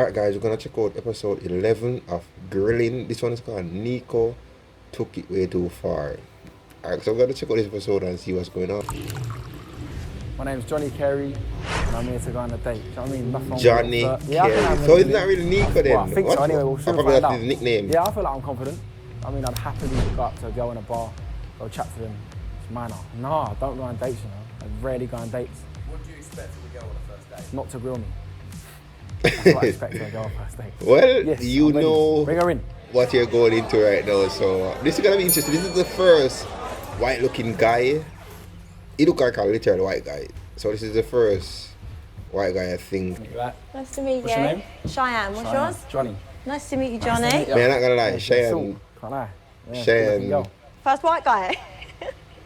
Alright guys, we're gonna check out episode 11 of Grilling. This one is called Nico Took It Way Too Far. Alright, so we're gonna check out this episode and see what's going on. My name's Johnny Carey, and I'm here to go on a date. Do you know what I mean? Nothing Johnny Carey. So it's not really Nico then? Well, I think so. Anyway, we'll soon probably find that's out. his nickname. Yeah, I feel like I'm confident. I mean, I'd happily go up to a girl in a bar, go chat to them. It's minor. No, I don't go on dates, you know. I rarely go on dates. What do you expect from a girl on the first date? Not to grill me. That's what I expect from a girl on first date. Well, Yes, you I'm ready. know Bring her in. what you're going into right now, so this is gonna be interesting. This is the first white-looking guy. He look like a literal white guy. So this is the first white guy I think. Nice to meet you. What's your name? Cheyenne. What's yours? Johnny. Nice to meet you, Johnny. meet you. Man, I'm not gonna lie, Yeah, Cheyenne. Can't lie. Yeah, Cheyenne. good-looking girl. First white guy.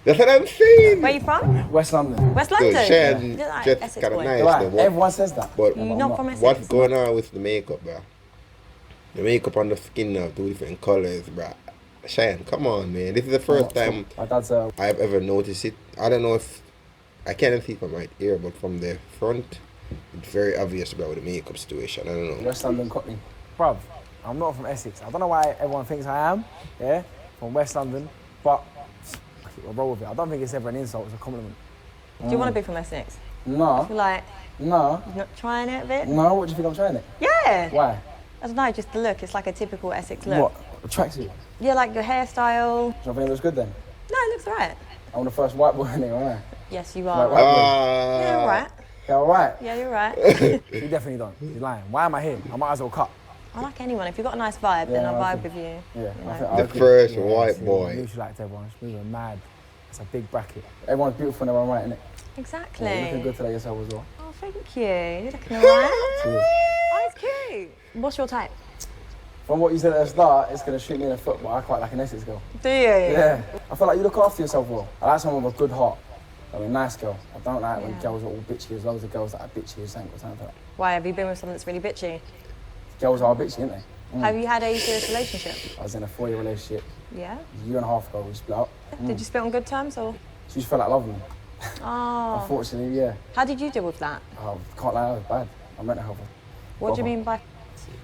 That's what I'm saying. Where you from? West London. West Dude, London. Cheyenne You're like just Essex kind of boy. nice. Right, though, but- everyone says that. But You're not from Essex. what's going on with the makeup, bro? The makeup on the skin now, two different colors, bro. Cheyenne, come on, man. This is the first time My dad's I've ever noticed it. I don't know if I can't see from right here, but from the front, it's very obvious about the makeup situation. I don't know. West London Cockney. Bruv, I'm not from Essex. I don't know why everyone thinks I am, yeah, from West London, but I'll roll with it. I don't think it's ever an insult, it's a compliment. Do you want to be from Essex? No, You're like, no, you're not trying it a bit? no, what do you think I'm trying it? Yeah. Why? I don't know, just the look. It's like a typical Essex look. What? A tracksuit? Yeah, like your hairstyle. Do you think it looks good then? No, it looks alright. I'm the first white boy in it, aren't I? Yes, you are. Like, Yeah, you're right. Yeah, alright. Yeah, you're right. You definitely don't. You're lying. Why am I here? I might as well cut. I like anyone. If you've got a nice vibe, then Yeah, I'll I vibe think- with you. Yeah, You I know. think I The agree. first Yeah, white see, boy. Usually like to everyone. It's moving mad. It's a big bracket. Everyone's beautiful in their own right, innit? Exactly. Yeah, you're looking good today yourself as well. Oh, thank you. You're looking alright. Cheers. Oh, it's cute. What's your type? From what you said at the start, it's going to shoot me in the foot, but I quite like an Essex girl. Do you? Yeah. I feel like you look after yourself well. I like someone with a good heart. I mean, nice girl. I don't like when Yeah. girls are all bitchy. There's loads of girls that are bitchy or something like that. Why, have you been with someone that's really bitchy? Girls are bitchy, aren't they? Have you had a serious relationship? I was in a 4-year relationship. Yeah. A year and a half ago, we split up. Did you split on good terms or? She just felt like loving me. Oh. Unfortunately, yeah. How did you deal with that? I can't lie, I was bad. I meant to help her. What do you mean by?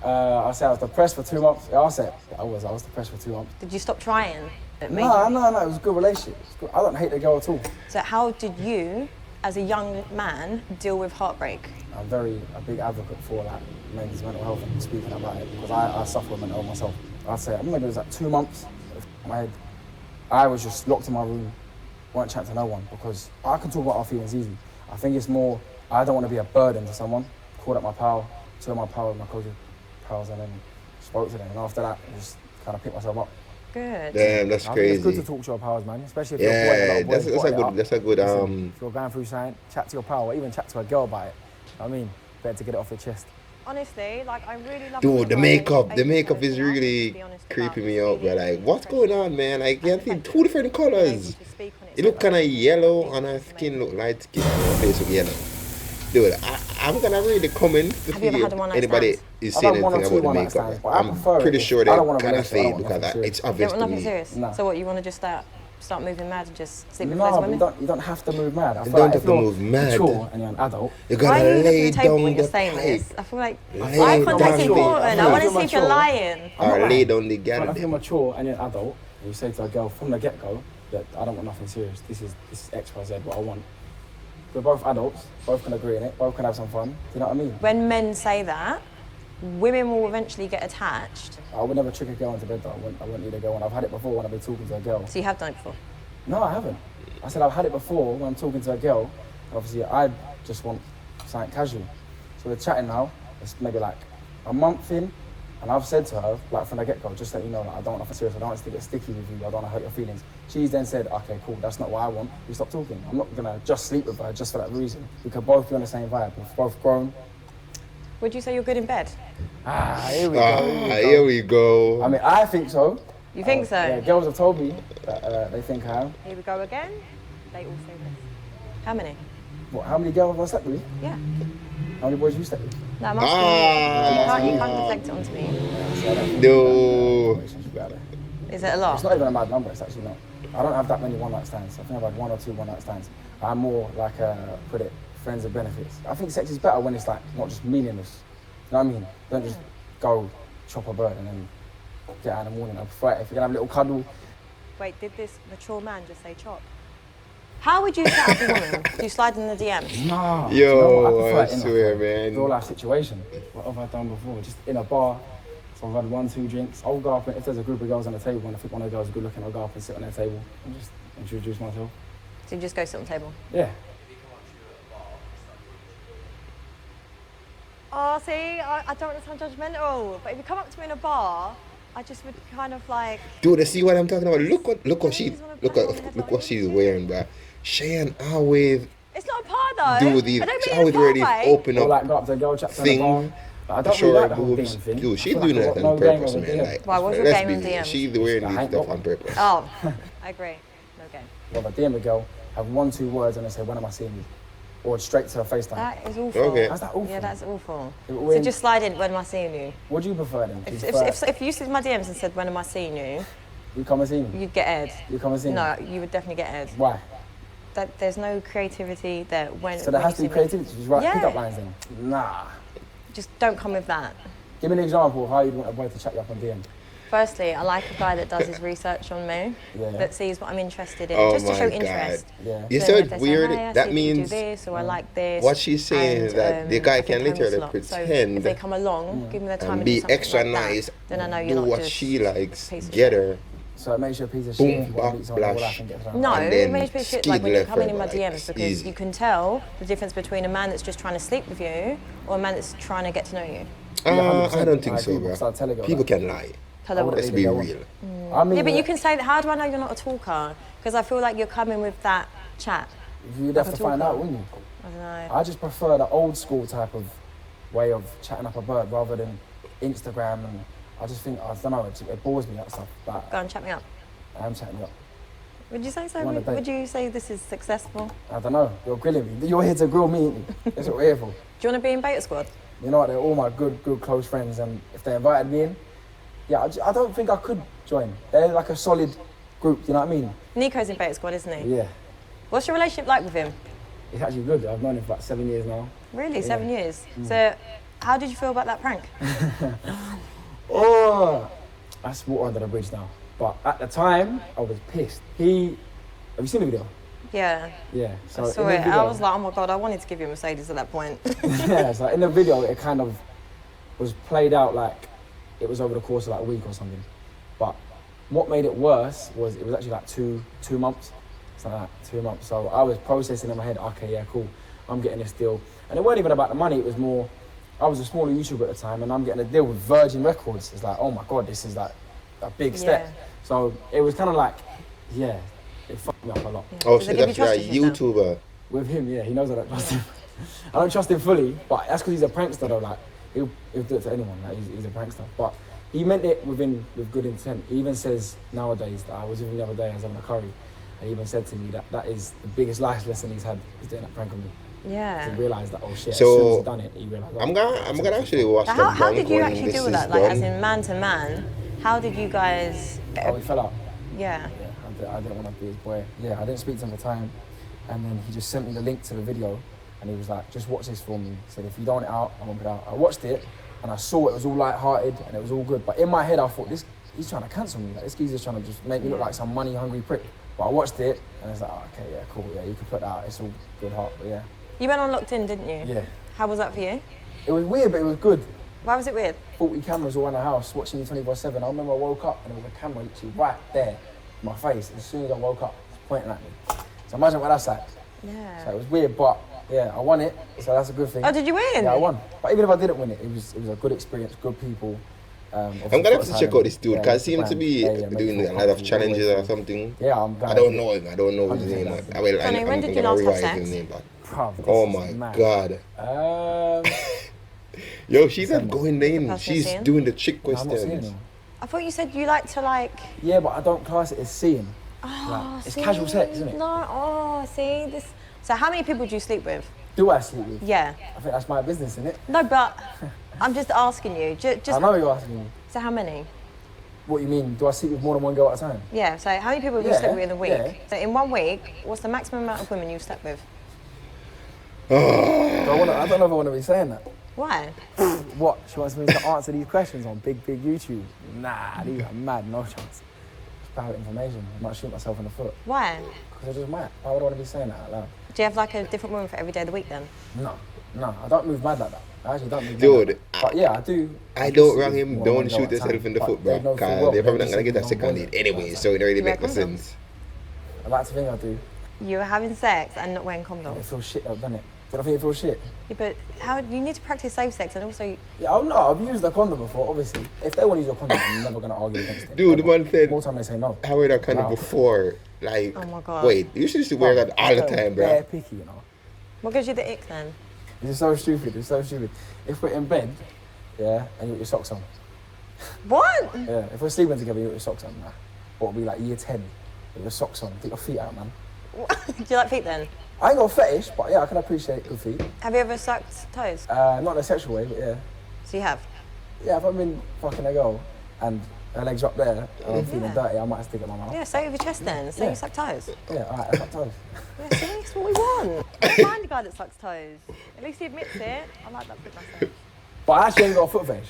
I say I was depressed for 2 months. Yeah, I was depressed for 2 months. Did you stop trying? It made No, you- no, it was a good relationship. It was good. I don't hate the girl at all. So how did you, as a young man, deal with heartbreak? I'm a big advocate for like men's mental health and speaking about it because I suffer with mental health myself. I'd say maybe it was like 2 months in my head. I was just locked in my room, weren't chatting to no one because I can talk about our feelings easy. I think it's more, I don't want to be a burden to someone. Called up my pal, two of my pals, my coaching pals, and then spoke to them. And after that, I just kind of picked myself up. Good. Damn, that's I think it's good crazy. to talk to your pals, man, especially if you're a boy. Yeah, A lot of boys that's bottle a it good. up. That's a good. Listen, if you're going through something, chat to your pal, or even chat to a girl about it. You know what I mean, better to get it off your chest. Honestly, like I really love. Dude, the makeup is really creeping me out, bro. Like, what's going on, man? I can't see two different colors. It look kind of yellow on her skin, look light skin, on her face look yellow. Dude, I'm gonna read the comments to Have see you ever if had a one-night anybody stand? is I've saying had one or anything two about the one-night makeup. stands, but I I'm prefer pretty it. sure I they don't want a kind of relationship, I say don't it want because nothing it's You obvious don't to want nothing me. serious. No. So what? You want to just start moving mad and just sleep with No, loads of but women? you don't have to move mad. I feel don't like have if to you're move mad. mature and you're an adult, You Why gotta are you looking lay at the table down when you're the saying pipe. this? I feel like Lay eye down contact's the important. I pipe. want to see if you're lying. Or not lay lying. down the but if you're goddamn. mature and you're an adult, and you say to a girl from the get-go that I don't want nothing serious. This is X, Y, Z. What I want. We're both adults. Both can agree in it. Both can have some fun. Do you know what I mean? When men say that, women will eventually get attached. I would never trick a girl into bed though. I wouldn't need a girl. And I've had it before when I've been talking to a girl. So you have done it before. No, I haven't. I said I've had it before when I'm talking to a girl. Obviously, I just want something casual. So we're chatting now. It's maybe like a month in, and I've said to her, like from the get-go, just let you know, like, I don't want nothing serious. I don't want us to get sticky with you. I don't want to hurt your feelings. She's then said, okay, cool. That's not what I want. We stop talking. I'm not gonna just sleep with her just for that reason. We could both be on the same vibe. We've both grown. Would you say you're good in bed? Here we go. Here we go. I mean, I think so. You think so? Yeah, girls have told me that they think I am. Here we go again. They all say this. How many? What, how many girls have I slept with? Yeah. How many boys have you slept with? No, I'm asking you. You can't deflect it onto me. So I don't think No. relationship out there. Is it a lot? It's not even a mad number, it's actually not. I don't have that many one-night stands. I think I've had 1 or 2 one-night stands. I'm more like, put it, friends with benefits. I think sex is better when it's like not just meaningless. know what I mean? Don't just go chop a bird and then get out in the morning. I prefer it if you're gonna have a little cuddle. Wait, did this mature man just say chop? How would you set up a woman? Do you slide in the DMs? Nah. Yo, you know what? I prefer I it in swear, like a man. real life situation. What have I done before? Just in a bar. So I've had 1-2 drinks. I'll go up and if there's a group of girls on the table and I think one of the girls is good looking, I'll go up and sit on their table and just introduce myself. So you just go sit on the table? Yeah. Oh, see, I don't want to sound judgmental, but if you come up to me in a bar, I just would kind of like... Dude, see what I'm talking about? Look what she's wearing, bro. Cheyenne always It's not a bar though. do these. I don't She mean always in a wear bar these way. open Or up like go up to a girl chat in the bar. thing. Like, I don't really Short like the whole boobs. DM thing. Dude, I she's feel doing like that I've got on no game purpose, over man. DM. Like, Why, what's your let's game be on real. DMs? She's wearing I these ain't stuff got on purpose. Oh, I agree. No game. Well, if I DM a girl, have 1-2 words and they say, when am I seeing you? Or straight to her FaceTime. That is awful. Okay. How's that awful? Yeah, that's awful. When- So just slide in, when am I seeing you? What do you prefer then? Do you, If you slid my DMs and said, when am I seeing you, you come and see me? you'd get aired. You come and see me? No, you would definitely get aired. Why? That there's no creativity there when. So there when has to you be see me. creativity. Just write Yeah. pick-up lines then? Nah. Just don't come with that. Give me an example of how you'd want a boy to chat you up on DM. Firstly, I like a guy that does his research on me, Yeah. that sees what I'm interested in, Oh just to my show God. interest. Yeah. You So said if they say, weird. "Hey, I That see you do means this, or I like this. what she's saying is that the guy I can think literally time is slot. So pretend if they come along, give me the time and and be do something extra like that, nice, then I know you're do not what just she likes, piece of get shit. her. So it makes you a piece of Boom, shit if you want to meet someone in real backlash. life and get to know No, them. And then it makes me shit skid like when you're left coming in her, my like, DMs because easy. you can tell the difference between a man that's just trying to sleep with you or a man that's trying to get to know you. Yeah, 100%. I don't think I so, agree, bro. because I'll tell a girl People that. can lie. Tell her what. Let's leave be it real. I mean, Yeah, but you can say that. How do I know you're not a talker? Because I feel like you're coming with that chat. You'd like have a to find talker. out, wouldn't you? I don't know. I just prefer the old school type of way of chatting up a bird rather than Instagram, and I just think, I don't know, it bores me, that stuff. But Go and chat me up. I am chatting you up. Would you say so? Want a date? Would you say this is successful? I don't know, you're grilling me. You're here to grill me, ain't you? That's what we're here for. Do you want to be in Beta Squad? You know what, they're all my good close friends, and if they invited me in, yeah, I don't think I could join. They're like a solid group, you know what I mean? Nico's in Beta Squad, isn't he? Yeah, What's your relationship like with him? it's actually good. I've known him for like 7 years now. Really, Yeah. 7 years. So, how did you feel about that prank? Oh, that's water under the bridge now. But at the time, I was pissed. Have you seen the video? Yeah, Yeah. So I saw in the it. I video- was like, oh my god, I wanted to give you a Mercedes at that point. yeah, so in the video, it kind of was played out like it was over the course of like a week or something. But what made it worse was it was actually like two months. Something like that, 2 months. So I was processing in my head, okay, yeah, cool, I'm getting this deal. And it wasn't even about the money, it was more, I was a smaller YouTuber at the time and I'm getting a deal with Virgin Records. It's like, oh my God, this is like a big step. Yeah. So it was kind of like, yeah, it fucked me up a lot. Oh, Does shit, it give that's you right. trust issues now? YouTuber. With him, yeah, he knows I don't trust him. I don't trust him fully, but that's because he's a prankster though. Like he'll do it to anyone. Like he's a prankster. But he meant it with good intent. He even says nowadays that I was with him the other day. I was having a curry, and he even said to me that is the biggest life lesson he's had is doing that prank on me. Yeah. He realised that as soon as So, he done it, he realised. I'm gonna actually watch Now, the how prank did you when actually this deal with is that? Like, as done. in man to man, how did you guys? Oh, he fell out. Yeah. Yeah, I didn't want to be his boy. Yeah, I didn't speak to him at the time. And then he just sent me the link to the video and he was like, just watch this for me. He said, if you don't want it out, I won't put it out. I watched it and I saw it was all light-hearted and it was all good. But in my head, I thought, he's trying to cancel me. Like, this geezer's trying to just make me look like some money-hungry prick. But I watched it and I was like, oh, okay, yeah, cool. Yeah, you can put that out. It's all good heart, but yeah. You went on Locked In, didn't you? Yeah. How was that for you? It was weird, but it was good. Why was it weird? 40 cameras all in the house watching you 24/7. I remember I woke up and there was a camera literally right there in my face. As soon as I woke up, it's pointing at me. So imagine what that's like. Yeah. So it was weird, but yeah, I won it, so that's a good thing. Oh, did you win? Yeah, I won. But even if I didn't win it, it was a good experience, good people. I'm gonna have to check out this dude because he seems to be make doing it a lot of feel challenges or always- something. Yeah, I'm glad. I don't know him. I don't know his 100% name. that's it. Sonny, when did you gonna last have revise his sex? name back. Bruv, this Oh is my mad. God. Yo, she's not going in. That's She's not doing the chick No, I'm not seeing questions. him. I thought you said you like to like. Yeah, but I don't class it as seeing. Oh, it's see? casual sex, isn't it? No, oh, see this. So how many people do you sleep with? Do I sleep with? Yeah. I think that's my business, isn't it? No, but I'm just asking you. Just. I know you're asking me. So how many? What you mean? Do I sleep with more than one girl at a time? Yeah. So how many people do you Yeah, sleep with in a week? yeah. So in 1 week, what's the maximum amount of women you've slept with? I don't know if I want to be saying that. Why? What? She wants me to answer these questions on big YouTube? Nah, these are mad, no chance. It's private information. I might shoot myself in the foot. Why? Because I just might. Why would I want to be saying that out loud? Do you have like a different woman for every day of the week then? No, I don't move mad like that. I actually don't move Dude, mad like that. But yeah, I do. I don't wrong see him. what Don't women go shoot at yourself times, in the but foot, bro. there's no free Because will. they're probably not There's gonna get that no second poison. lead anyway, so it don't really You wear make no condom? sense. I like to think I do. You're having sex and not wearing It condoms. feels shit though, doesn't it? Don't I think it feels shit? Yeah, but how you need to practice safe sex and also Yeah, I've used a condom before, obviously. If they want to use a condom, I'm never going to argue against it. Dude, the man said, More time they say no. I wear that kind of Wow. before. Like, Oh my God. wait, you should just wear that all the time, Bare bro. picky, you know. what gives you the ick then? It's so stupid, it's so stupid. If we're in bed, yeah, and you got your socks on. What? Yeah, if we're sleeping together, you got your socks on, nah. Or it'll be like year 10, with your socks on, get your feet out, man. Do you like feet then? I ain't got a fetish, but yeah, I can appreciate good feet. Have you ever sucked toes? Not in a sexual way, but yeah. So you have? Yeah, if I've been fucking a girl and her legs are up there and I'm feeling dirty, I might stick it in my mouth. Yeah, say it with your chest then. Say Yeah. you suck toes. Yeah, alright, I suck toes. Yeah, see, that's what we want. Find a guy that sucks toes. At least he admits it. I like that bit myself. But I actually ain't got a foot fetish.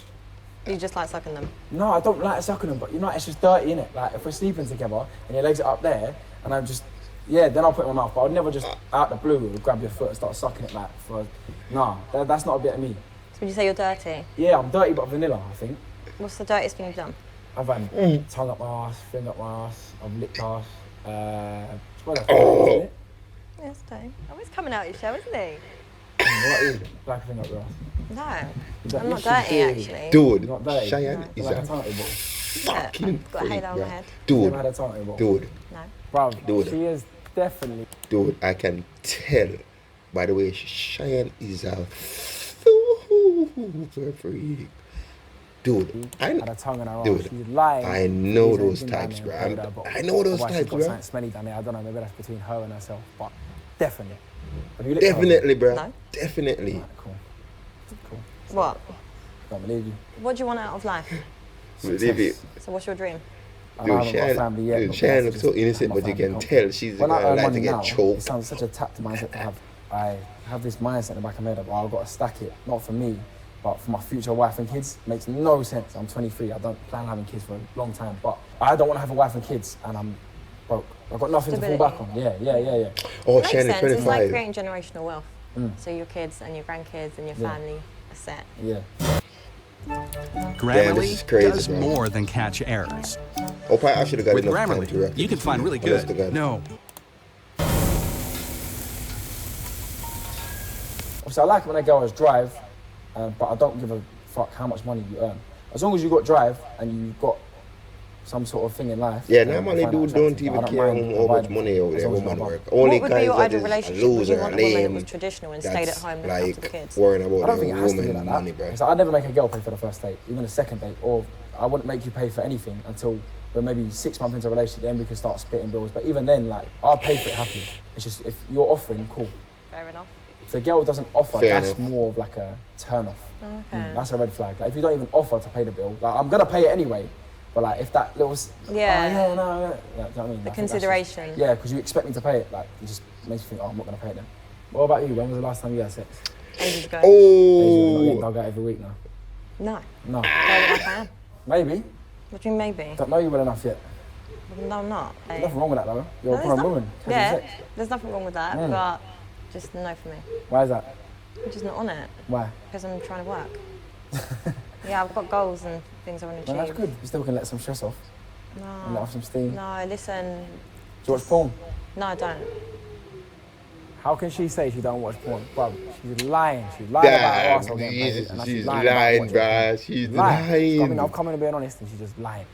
You just like sucking them. No, I don't like sucking them, but you know, it's just dirty, innit? Like, if we're sleeping together and your legs are up there, and I'm just, yeah, then I'll put it in my mouth, but I'd never just, out the blue, grab your foot and start sucking it, like, for, nah, that's not a bit of me. So would you say you're dirty? Yeah, I'm dirty, but vanilla, I think. What's the dirtiest thing you've done? I've had tongue up my ass, finger up my ass, I've licked ass, what else? Oh. Yeah, it's dirty. Oh, he's coming out your show, isn't he? What is it? Like a finger up your ass. No, that- I'm not yes, dirty you do. actually. Dude, You're not dirty. Cheyenne is Like a a tongue bottle. Yeah, fucking got a freak, halo on my bro. head. Never Dude, had a tongue bottle. dude, No. Bruv, Dude. she is definitely. dude, I can tell by the way Cheyenne is a super freak. Dude, Had a tongue in her dude, ass. She's lying. I know She's those been down types, there bro. and played her, but I know those otherwise types, she's got bro. something smelly down there. I don't know, maybe that's between her and herself, but definitely. Have you licked her? Definitely, bro. No. Definitely. Right, cool. Cool. What? Don't believe you. What do you want out of life? Believe it. So what's your dream? I Dude, haven't got a family yet. Cheyenne but Cheyenne that's looks just so innocent, how my but you family can comes. tell she's the When I girl earn like to money get now, it choked. sounds such a tapped mindset to have. I have this mindset in the back of my head of, oh, I've got to stack it, not for me, but for my future wife and kids. Makes no sense. I'm 23. I don't plan on having kids for a long time, but I don't want to have a wife and kids, and I'm broke. I've got nothing to fall back on. Yeah. Oh, Makes Cheyenne is sense. It's like 25. creating generational wealth. So your kids and your grandkids and your Yeah. family are set. Yeah. Damn, this is crazy, does bro. more than catch errors. Oh, I should have got With enough time to Grammarly, record you can this find video. really Honest to good. God. No. Obviously, I like it when a girl has drive, but I don't give a fuck how much money you earn. As long as you got drive and you've got some sort of thing in life. Yeah, I normally find that dudes attractive, don't but even I don't care mind how much providing money over as there long as woman you're work. not- Only What would be guys your that ideal is a relationship? Would you loser, want a woman that lame, was traditional and stayed at that's home and looked after the like kids? worrying I about don't think their it has to be woman like money, that. bro. Because I'd never make a girl pay for the first date, even a second date, or I wouldn't make you pay for anything until we're maybe 6 months into a relationship, then we can start splitting bills. But even then, like, I'll pay for it happily. It's just, if you're offering, cool. Fair enough. If the girl doesn't offer, Fair that's enough. more of like a turn off. Okay. That's a red flag. Like, if you don't even offer to pay the bill, like, I'm gonna pay it anyway. But like, if that little, Yeah. oh, yeah, no, yeah, you know what I mean? I think that's consideration. Just, yeah, because you expect me to pay it. Like, it just makes you think, oh, I'm not gonna pay it then. What about you? When was the last time you had sex? Ages ago. You're not Oh, getting dug out every week now. No. No, Don't like I am. maybe. What do you mean maybe? Don't know you well enough yet. No, I'm not. There's nothing wrong with that though. You're No, a there's grown not- woman. Casual Yeah, sex. there's nothing wrong with that, but just no for me. Why is that? I'm just not on it Why? because I'm trying to work. Yeah, I've got goals and things I want to Well, achieve. that's good. You still can let some stress off and let off some steam. No, listen. Do you watch porn? No, I don't. How can she say she don't watch porn? Bro, she's lying. She's lying about her damn, arsehole getting paid, Jesus, and now she's about lying, watching porn. bruh. She's Lying. I mean, lying. I've come in and being honest, and she's just lying.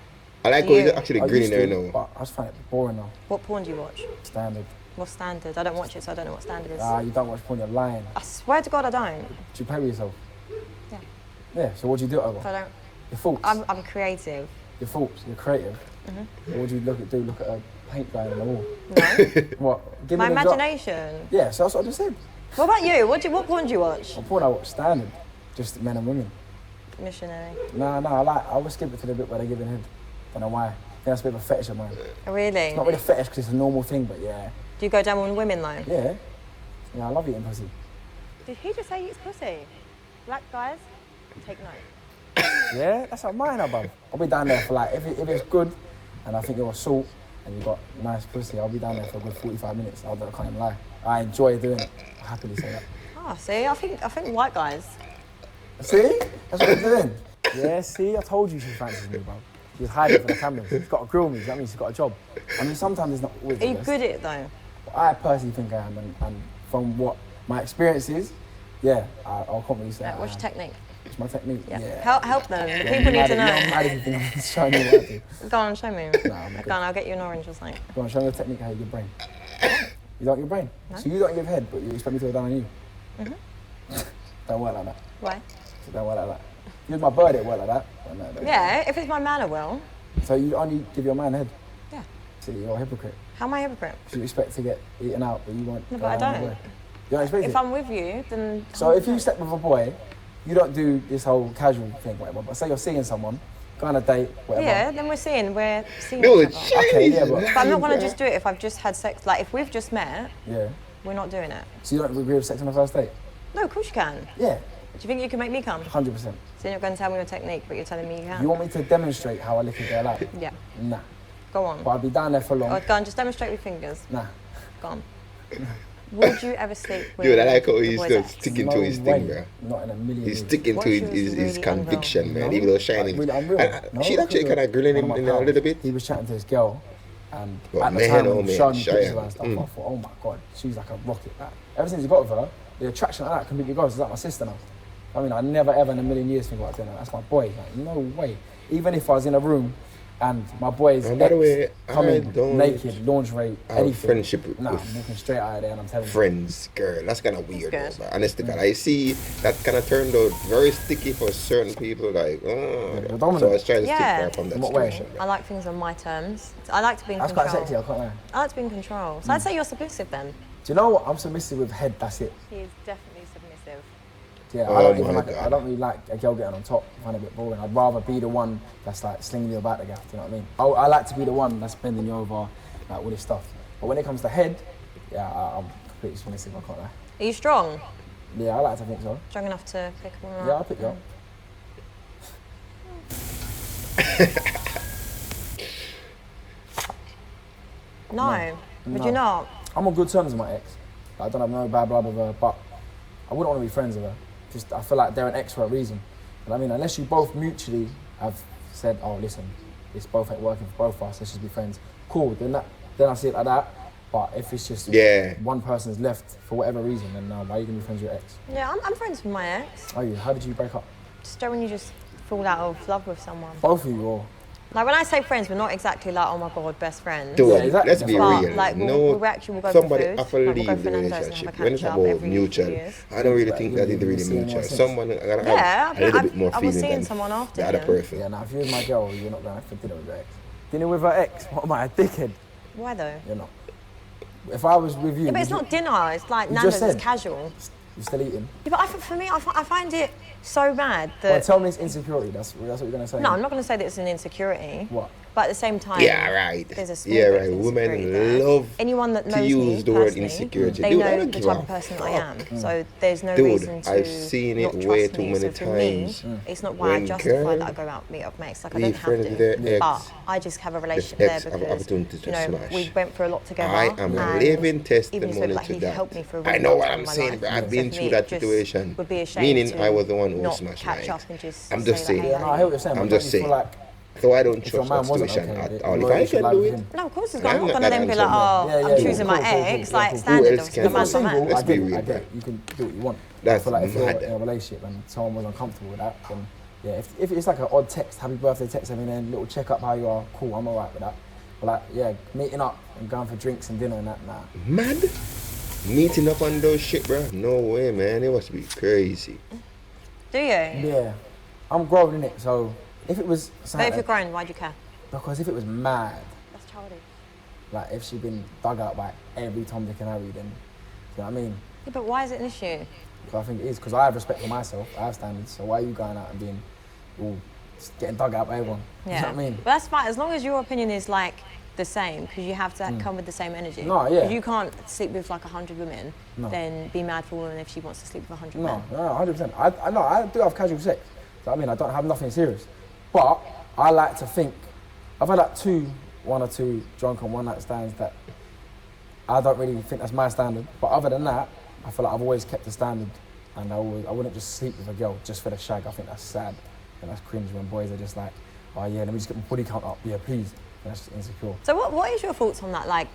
I like how he's You- actually I grinning used there to, now. but I just find it boring now. What porn do you watch? Standard. What's standard? I don't watch it, so I don't know what standard is. You don't watch porn, you're lying. I swear to God, I don't. Do you pay with yourself? Yeah. Yeah, so what do you do it If over? I don't. Your faults. I'm creative. Your faults. You're creative. What would you look at? Look at a paint guy on the wall. No. What? Give My me an example. imagination. Yeah, so that's what I just said. What about you? What porn do you watch? On porn, I watch standard. Just men and women. Missionary. No, I always skip it to the bit where they're giving head. Don't know why. I think that's a bit of a fetish of mine. Oh, really? It's not really a fetish because it's a normal thing, but yeah. Do you go down on women though? Yeah. Yeah, I love eating pussy. Did he just say he eats pussy? Black guys, take note. Yeah, that's what mine, bruv. I'll be down there for like, if it's good, and I think you're a salt, and you got nice pussy, I'll be down there for a good 45 minutes. I can't even lie. I enjoy doing it. I happily say that. Oh, see, I think white guys. See? That's what I'm doing. Yeah, see, I told you she fancies me, bro. She was hiding for the cameras. She's got to grill me, that means she's got a job. I mean, sometimes it's not always Are you the best. good at it though? I personally think I am, and from what my experience is, yeah, I'll confidently say What's your technique? It's my technique. Yeah. Help them. The people need to know. I'm mad if you think I'm showing you what I do. Go on, show me. Nah, I'm good. Go on, I'll get you an orange or something. Go on, show me the technique how you give brain. You don't give brain? No. So you don't give head, but you expect me to go down on you? Don't work like that. Why? So don't work like that. If you was my bird, it work like that. But no, don't. Yeah, if it's my man, I will. So you only give your man head? Yeah. See, you're a hypocrite. How am I a hypocrite? You expect to get eaten out, but you won't. No, go but I down don't. the way. You don't expect If it? I'm with you, then. So if you step with a boy, you don't do this whole casual thing, whatever. But say you're seeing someone, go on a date, whatever. Yeah, then we're seeing No, each other. Okay, yeah, but But I'm not gonna just do it if I've just had sex. Like if we've just met, yeah. we're not doing it. So you don't agree with sex on the first date? No, of course you can. Yeah, Do you think you can make me come? 100%. So you're not going to tell me your technique, but you're telling me you can. You want me to demonstrate how I lick a girl out? Yeah. Nah. Go on. But I'll be down there for long. Oh, go on, just demonstrate with fingers. Nah. Go on. Would you ever sleep with Dude, I like how the he's boy's still ex? sticking No to his way. thing, bro. Not in a million He's years. sticking What to if she was his really conviction, unwell? man. No, Even though like, shining. really unreal. No, She actually look kind at of grilling him one of in my a pals. little bit. He was chatting to his girl, and But at the man, time oh when he man, was showing me shy, pictures yeah. and stuff, I thought, oh my god, she's like a rocket. Like, ever since he got with her, the attraction like that completely goes. She's like my sister now. I mean, I never ever in a million years think about doing that. That's my boy. Like, no way. Even if I was in a room and my boy's And by the way, ex I coming don't naked, lingerie, have anything. friendship Nah, with I'm looking straight out of there and I'm telling you. friends, girl. That's kind of weird, That's though, good. but honestly, God, I see that kind of turned out very sticky for certain people. Like, you're so dominant. I was trying to stick Yeah. far from that In what way? situation. I like things on my terms. I like to be in That's control. quite sexy, I can't lie. I like to be in control. So I'd say you're submissive then. Do you know what? I'm submissive with head, that's it. He is definitely submissive. Yeah, Oh I don't my even like. God. I don't really like a girl getting on top. I find it a bit boring. I'd rather be the one that's like slinging you about the gaff. Do you know what I mean? I like to be the one that's bending you over, like all this stuff. But when it comes to head, yeah, I'm completely submissive. I can't lie. Are you strong? Yeah, I like to think so. Strong enough to pick a woman Yeah, up? I'll pick you up. No. Would No. you not? I'm on good terms with my ex. I don't have no bad blood with her, but I wouldn't want to be friends with her. Just I feel like they're an ex for a reason. And I mean, unless you both mutually have said, "Oh, listen, this both ain't working for both of us. Let's just be friends." Cool. Then I see it like that. But if it's just Yeah. one person's left for whatever reason, then no, why are you gonna be friends with your ex? Yeah, I'm friends with my ex. Are you? How did you break up? Just when you just fall out of love with someone. Both of you, or Like when I say friends, we're not exactly like, oh my god, best friends. Dude, Yeah, exactly. let's be But, real. like, no, we actually will go for somebody food. have to Like, we'll leave go the for Nando's and have a relationship. When it's catch-up about every mutual, few years. I don't really Like, think that is you really see anyone mutual. since? Someone gotta Yeah, have a little bit more I was feeling seeing than someone after the other him. person. yeah, now if you was my girl, you're not going out for dinner with your ex. Dinner with her ex? What am I, a dickhead? Why though? You're not. If I was with you, Yeah, but it's would not dinner. It's like You Nando's. just It's said. casual. you still eating? Yeah, but for me, I find it so mad Well, that. tell me it's insecurity. That's what you're gonna say. No, I'm not going to say that it's an insecurity. What? But at the same time, Yeah, right. There's a small Yeah, bit of right. insecurity Women there. love Anyone that knows to use me the word personally, insecurity. they Dude, I know don't the give type a of person that I fuck. am. So there's no Dude, reason to I've seen it not way trust too me. many So for me, times. it's not why I When justify girl that I go out meet up mates. Like I be don't have friends with their to. ex, But I just have a relationship ex there have because opportunity to you know smash. we went through a lot together. I am a and living even testimony so, like, to he that. helped me for a I really know long what time I'm in my saying, life. but I've So been for through me, that it just situation. would be a shame Meaning to I was the one who not smashed catch my up ex. and just I'm say just that, saying. hey, Yeah, no, I hear what you're saying. I'm but just don't you feel saying. like So I don't if your trust man that wasn't situation okay at with it, all. you If I should can lie do with it, him. No, of course it's I'm not. I'm not not going to that then be like, handsome, oh, man. Yeah, I'm yeah, choosing cool, my cool, ex. cool, Like, cool. standard else of can the do man's it? my man. Let's I be get it, real, I get bro. it. You can do what you want. That's I feel like if mad. you're in a relationship and someone was uncomfortable with that, then yeah, if it's like an odd text, happy birthday text every then, little check up how you are, cool, I'm alright with that. But like, yeah, meeting up and going for drinks and dinner and that, nah. Mad? Meeting up on those shit, bro? No way, man. It must be crazy. Do you? Yeah, I'm grown in it, so if it was But something, if you're grown, why do you care? because if it was mad, That's childish. like if she'd been dug out by every Tom, Dick and Harry, then, you know what I mean? Yeah, but why is it an issue? I think it is, because I have respect for myself, I have standards, so why are you going out and being all, getting dug out by everyone? You know what I mean? But that's fine, as long as your opinion is like the same because you have to come with the same energy. No, yeah. If you can't sleep with like 100 women, then be mad for a woman if she wants to sleep with 100 men. No, 100%. I do have casual sex. So, I mean, I don't have nothing serious. But I like to think, I've had like one or two drunken one-night stands that I don't really think that's my standard. But other than that, I feel like I've always kept the standard, and I wouldn't just sleep with a girl just for the shag. I think that's sad and that's cringe when boys are just like, oh yeah, let me just get my body count up. Yeah, please. And that's just insecure. So what is your thoughts on that? Like,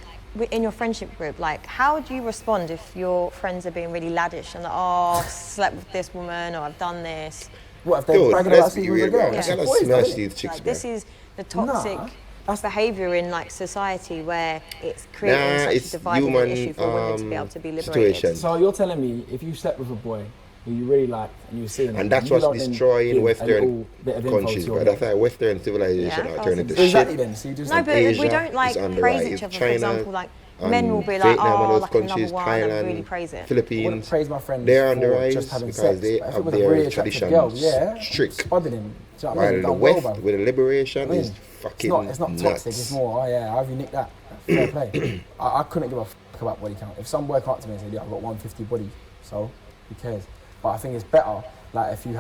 in your friendship group, like, how do you respond if your friends are being really laddish and like, oh, I've slept with this woman or I've done this? What if they're bragging about sleeping with a girl? Yeah. Boys, Smash don't these it? chicks, Like, this is the toxic That's behaviour in like society where it's creating such it's a dividing human, issue for women to be able to be liberated. situation. So you're telling me if you slept with a boy who you really liked and you were seeing him, And that's you what's don't then destroying give a Western little bit of info countries, to your but that's girl? like Western civilization Yeah, are turning to Exactly shit. then, so you just No, like, but Asia we don't like is on the praise rise. each other. For China, example, like men will be like, Vietnam and oh, those like countries, another one, and Thailand, really praise it. I wouldn't Philippines, praise my friend they're on the for rise just having because sex, they but if have it was a their really attractive traditions girl, yeah, strict. spudding him. Do you know what I While mean? the Done well, West, bruv. with the liberation, I mean, is fucking it's not nuts. toxic, it's more, oh yeah, how have you nicked that? Fair play. I couldn't give a fuck about body count. If some boy come up to me and said, yeah, I've got 150 body, so who cares? But I think it's better, like if you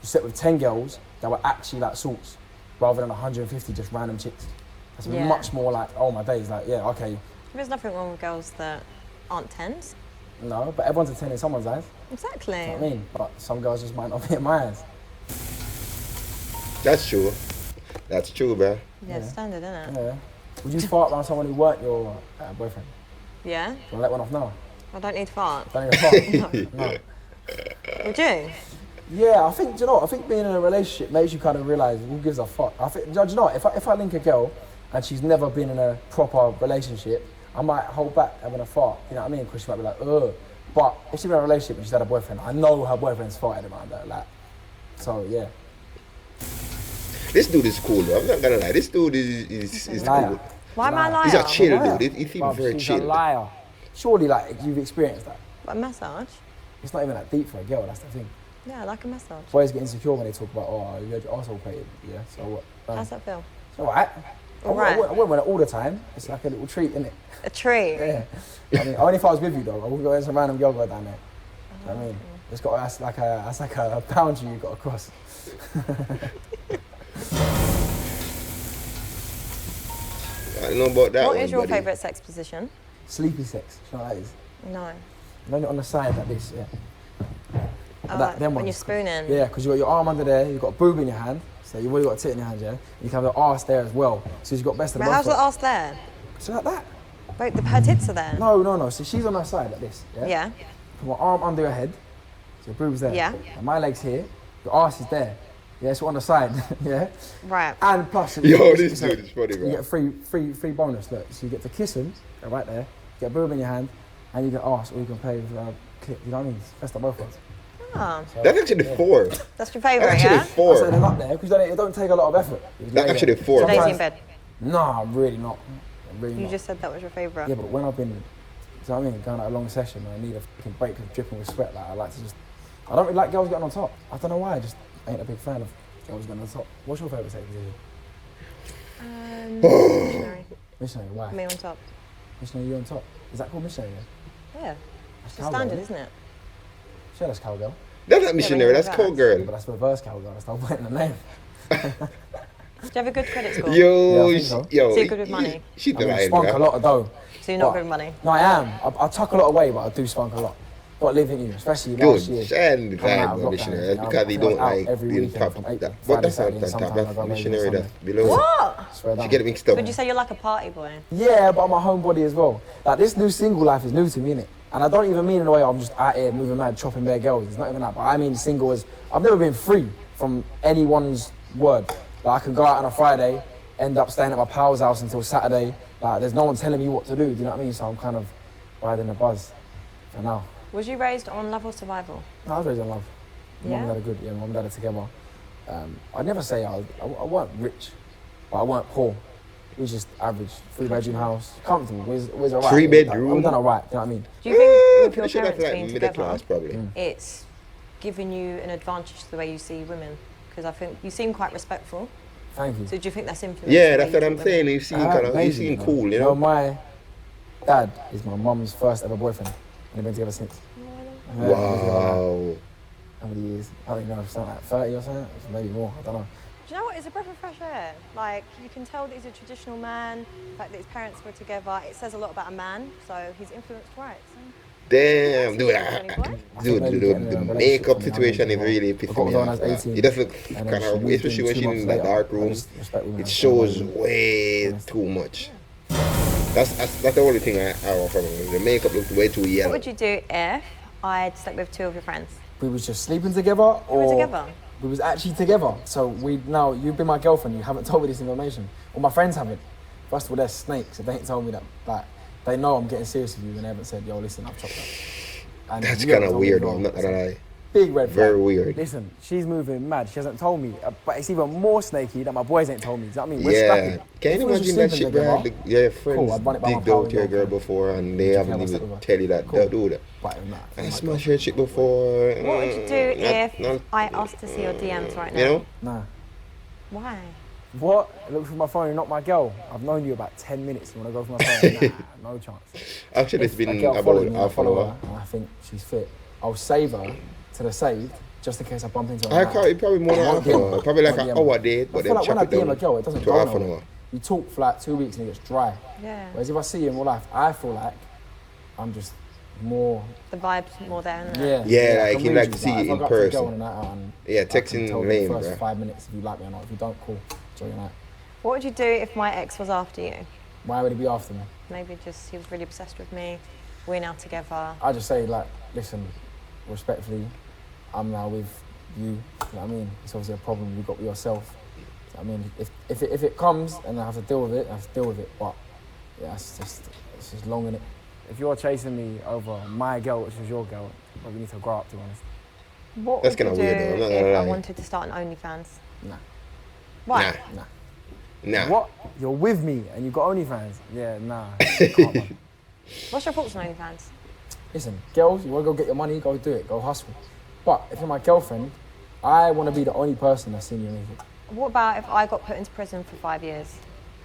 slept with 10 girls that were actually like sorts, rather than 150 just random chicks. That's Yeah. much more like, oh my days, like, yeah, okay. There's nothing wrong with girls that aren't tens. No, but everyone's a 10 in someone's eyes. Exactly. You know what I mean? But some girls just might not be in my eyes. That's true. That's true, bro. Yeah, it's standard, isn't it? Yeah. Would you fart around someone who weren't your boyfriend? Yeah. Do you want to let one off now? I don't need fart. Don't even fart. No. Would you? Yeah, I think, do you know what? I think being in a relationship makes you kind of realise who gives a fuck. I think, do you know what? If I link a girl and she's never been in a proper relationship, I might hold back having a fart. You know what I mean? Because she might be like, ugh. But if she's in a relationship and she's had a boyfriend, I know her boyfriend's farted around her. Like, so yeah. This dude is cool, though. I'm not gonna lie. This dude is Liar. cool. Why am I a liar? He's a chill Liar. dude. He seems Bruv, very she's chill. a liar. Surely, like, you've experienced that. A massage? It's not even that deep for a girl, that's the thing. Yeah, I like a massage. Boys get insecure when they talk about, oh, you had your arsehole painted. Yeah, so what? How's that feel? It's alright. Alright. I wouldn't want it all the time. It's like a little treat, isn't it? A treat? Yeah. I mean, only if I was with you, though. I wouldn't go in some random girl go down there. You know what I mean? It's got, that's like a boundary you've got to cross. I don't know about that What one, is your buddy. favourite sex position? Sleepy sex. You know what that is? No. And on the side like this, yeah. Oh, them when ones. you're spooning? Yeah, because you've got your arm under there, you've got a boob in your hand, so you've already got a tit in your hand, yeah? And you can have the arse there as well, so you've got best of But both how's the worlds. arse there? So like that. Wait, her tits are there? No. So she's on her side like this, yeah? Yeah. Put my arm under her head, so your boob's there. Yeah. And my leg's here, your arse is there. Yeah, so on the side, yeah? Right. And plus, Yo, this dude is funny, you bro. get free bonus, look. So you get to kiss him, they're right there, you get a boob in your hand, and you get arse, or you can play with clip, you know what I mean? It's best of both worlds. Oh, So, That's actually four. that's your favourite, Actually yeah? I four. said them up there, because it don't take a lot of effort. That's actually four. Lazy Sometimes- in bed. No, I'm really not. I'm really You not. just said that was your favourite. Yeah, but when I've been, do you know what I mean, going out a long session and I need a fucking break because dripping with sweat, like I like to just, I don't really like girls getting on top. I don't know why, I just ain't a big fan of girls getting on top. What's your favourite sex position? Missionary. Missionary, why? Me on top. Missionary, you on top. Is that called missionary? Yeah? Yeah. That's It's the standard, cowgirl. isn't it? Sure, that's cowgirl. That's not missionary. That's reverse. cowgirl. But that's reverse cowgirl, that's not pointing the name. Do you have a good credit score? Yo, Yeah, I think so. yo. So you're good with money? She I mean, lying, spunk a bro. lot of dough. So you're not What? good with money? No, I am. I tuck a lot away, but I do spunk a lot. Not living you, especially last year. Dude, shine the Coming out time, of bro, lockdown, missionary. you That's know, because they I was don't out like every being weekend top. from But Friday, that's not Saturday, top. sometimes That's I go maybe missionary. Sunday. That's below. What? Swear She down. get it mixed up. Would you say you're like a party boy? Yeah, but I'm a homebody as well. Like, this new single life is new to me, innit? And I don't even mean in a way I'm just out here moving mad, chopping bare girls. It's not even that. But I mean single as, I've never been free from anyone's word. Like, I could go out on a Friday, end up staying at my pal's house until Saturday. Like, there's no one telling me what to do, do you know what I mean? So I'm kind of riding the buzz for now. Was you raised on love or survival? I was raised in love. My mum Yeah? and dad are good, yeah, my mum and dad are together. I'd never say I weren't rich, but I weren't poor. It was just average, 3-bedroom house, comfortable, it was alright. 3-bedroom? I've done alright, do you know what I mean? Do you think with your Pretty sure that's parents like being middle together, class, probably. it's giving you an advantage to the way you see women? Because I think you seem quite respectful. Thank you. So do you think that's influenced? Yeah, the that's way what you I'm treat saying. women? You seem you seem cool, you know. My dad is my mum's first ever boyfriend, and they've been together since. Yeah, Wow. how many years? I don't know, something like 30 or something, maybe more. I don't know. Do you know what? It's a breath of fresh air. Like, you can tell that he's a traditional man. The fact that his parents were together, it says a lot about a man. So he's influenced right. So. Damn, dude, the makeup maybe situation is really I pissing got me with her when I off. was 18, It does look and kind then she of, moved especially in when 2 she's months in that later. dark I room. just respect women. It shows way too much. That's the only thing I offer. The makeup looks way too yellow. What would you do if I'd slept with 2 of your friends? We was just sleeping together, or We were together. we was actually together. So now you've been my girlfriend. You haven't told me this information, or my friends haven't. First of all, they're snakes. If they ain't told me that, like, they know I'm getting serious with you, and they haven't said, "Yo, listen, I've chopped up." And That's you haven't kind of told me weird, as though. well. I'm not gonna lie. Big red flag. Very weird. Listen, she's moving mad. She hasn't told me, but it's even more snaky that my boys ain't told me. Do you know what I mean? We're Yeah. scrapping. Can If you we was imagine just that shit, sleeping bro? together, Your cool, friends I'd run it by my digged pal, out your yeah, girl okay. before and they Would you haven't care if I even slept with her? tell you that Cool. they'll do that. But nah, I oh my smashed God. your chick before. What would you do if not- I asked to see your DMs right now? You know? Nah. Why? What? Look through my phone, you're not my girl. I've known you about 10 minutes. You want to go through my phone? Nah, no chance. Actually, it's If been a girl followed about me and I half an follow hour. her, and I think she's fit, I'll save her to the saved, just in case I bump into her. I can't, it probably more than half an hour. Probably like an hour date, I but feel then like when I chop it DM a down girl, it doesn't to go half an nowhere. hour. You talk for like 2 weeks and it gets dry. Yeah. Whereas if I see you in real life, I feel like I'm just more. The vibe's more there, isn't Yeah. it? Yeah, I like can you read like you. to see Like, it if I in go up to a girl person. on a night out and Yeah, I can texting tell lame, you the first bruh. 5 minutes if you like me or not. If you don't, cool. Enjoy your night. What would you do if my ex was after you? Why would he be after me? Maybe just he was really obsessed with me. We're now together. I just say, like, listen, respectfully, I'm now with you. You know what I mean? It's obviously a problem you've got with yourself. I mean, if it comes and I have to deal with it, I have to deal with it. But yeah, it's just long in it. If you're chasing me over my girl, which is your girl, well, we need to grow up, to be honest. What That's would you kinda do weird, though, I'm not if gonna I lie. wanted to start an OnlyFans? Nah, Why? Nah. nah. Nah. What? You're with me and you've got OnlyFans? Yeah, nah. Can't, man. What's your thoughts on OnlyFans? Listen, girls, you want to go get your money, go do it, go hustle. But if you're my girlfriend, I want to be the only person that's seen you naked. What about if I got put into prison for 5 years?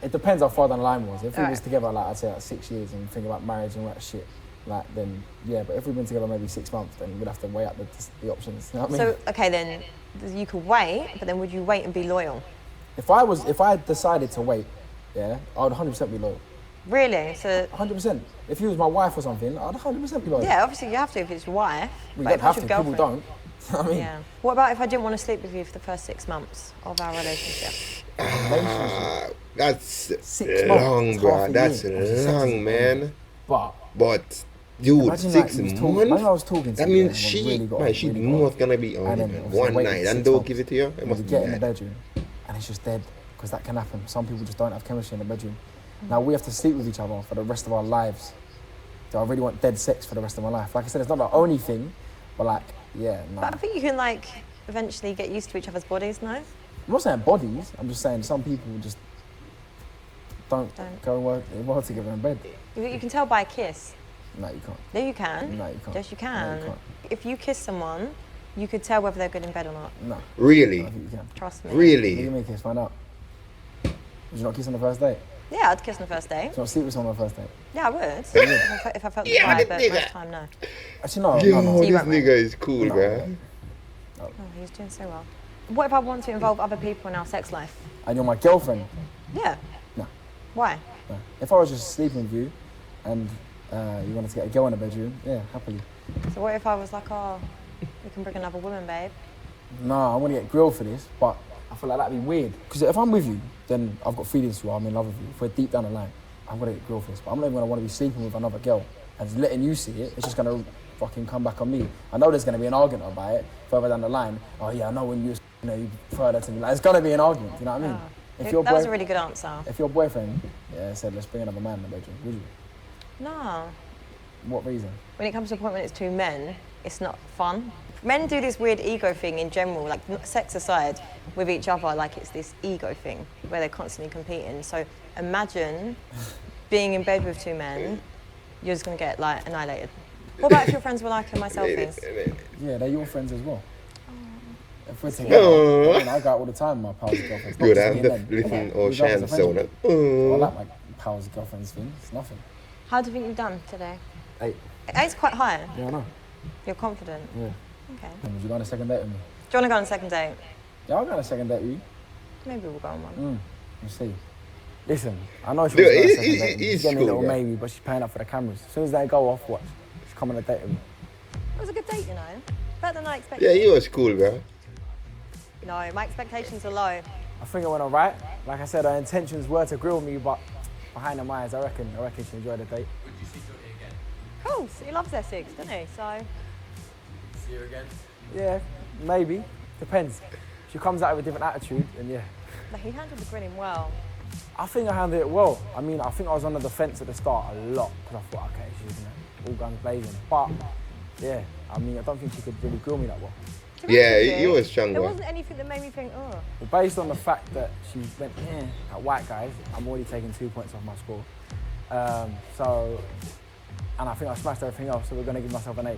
It depends how far down the line was. If we Alright. was together, like I'd say, like 6 years and think about marriage and all that shit, like then yeah. But if we've been together maybe 6 months, then we'd have to weigh up the options. You know what I mean? So, okay, then you could wait, but then would you wait and be loyal? If I decided to wait, yeah, I would 100% be loyal. Really? So, 100%. If you was my wife or something, I'd 100% be loyal. yeah, obviously you have to if it's your wife. We but don't if have it's to. your People girlfriend- don't. You know what I mean? Yeah. What about if I didn't want to sleep with you for the first 6 months of our relationship? Relationship. 6 months, long, it's bro. half a That's year. Obviously, sex long, is man. But Dude, imagine 6 like, you was months? talking- imagine I was talking to That you, means yeah, and we really got man, on, she really got knows on. gonna be on And it, then man. obviously One waited night 6 and don't months. give it to you. It And must we be get in the bad. bedroom and it's just dead because that can happen. Some people just don't have chemistry in the bedroom. Now we have to sleep with each other for the rest of our lives. Do I really want dead sex for the rest of my life? Like I said, it's not the only thing, but like, yeah, no. But I think you can like eventually get used to each other's bodies, no? I'm not saying bodies. I'm just saying some people just don't go and work together in bed. You can tell by a kiss. No, you can't. No, you can. No, you can't. Yes, you No, can. you can't. If you kiss someone, you could tell whether they're good in bed or not. No, I Really? don't think you can. Trust me. What do Really? you make kiss? Find out. Would you not kiss on the first date? Yeah, I'd kiss on the first date. Would you not sleep with someone on the first date? Yeah, I would. if I felt the Yeah, vibe, but but nigga. most time, no. Actually, no. Yo, no. So you this won't, right? nigga is cool, No. bro. Oh, he's doing so well. What if I want to involve other people in our sex life? And you're my girlfriend? Yeah. No. Why? No. If I was just sleeping with you and you wanted to get a girl in the bedroom, yeah, happily. So what if I was like, oh, we can bring another woman, babe? No, I want to get grilled for this, but I feel like that'd be weird. Because if I'm with you, then I've got feelings for you, I'm in love with you. If we're deep down the line, I'm going to get grilled for this. But I'm not even going to want to be sleeping with another girl and just letting you see it. It's just going to fucking come back on me. I know there's going to be an argument about it further down the line. Oh yeah, I know when you prefer that to me. Like, it's going to be an argument, you know what I mean? Oh. That was a really good answer. If your boyfriend said, let's bring another man in the bedroom, would you? No. What reason? When it comes to a point when it's two men, it's not fun. Men do this weird ego thing in general, like sex aside, with each other, like it's this ego thing where they're constantly competing. So imagine being in bed with two men, you're just gonna get like annihilated. What about if your friends were like my selfies? Yeah, they're your friends as well. If we're together, Oh. I go out all the time with my pals' girlfriends. Good, Not I'm just the me and them. little We old go as a Shan friendship. sound. I Oh. like my pals' girlfriends thing. It's nothing. How do you think you've done today? 8. Eight's quite high. Yeah, I know. You're confident. Yeah. Okay. Would you go on a second date with me? Do you want to go on a second date? Yeah, I'll go on a second date with you. Maybe we'll go on one. We'll see. Listen, I know she Dude, wants to go on a it- second it- date with me. it's She's getting me a cool, little man. maybe, but she's paying up for the cameras. As soon as they go off, watch. She's coming on a date with me. It was a good date, you know. Better than I expected. Yeah, he was cool, bro. No, my expectations are low. I think it went alright. Like I said, her intentions were to grill me, but behind her eyes, I reckon she enjoyed the date. Of course, he loves Essex, doesn't he? So, See you again. Yeah, maybe. Depends. She comes out with a different attitude, and yeah. but he handled the grilling well. I think I handled it well. I mean, I think I was on the defence at the start a lot, because I thought, okay, she's all guns blazing. But, yeah, I mean, I don't think she could really grill me that well. To be Yeah, honest with he you, was strong, There bro. wasn't anything that made me think, oh. But based on the fact that she went at white guys, I'm already taking 2 points off my score. And I think I smashed everything else, so we're going to give myself an 8.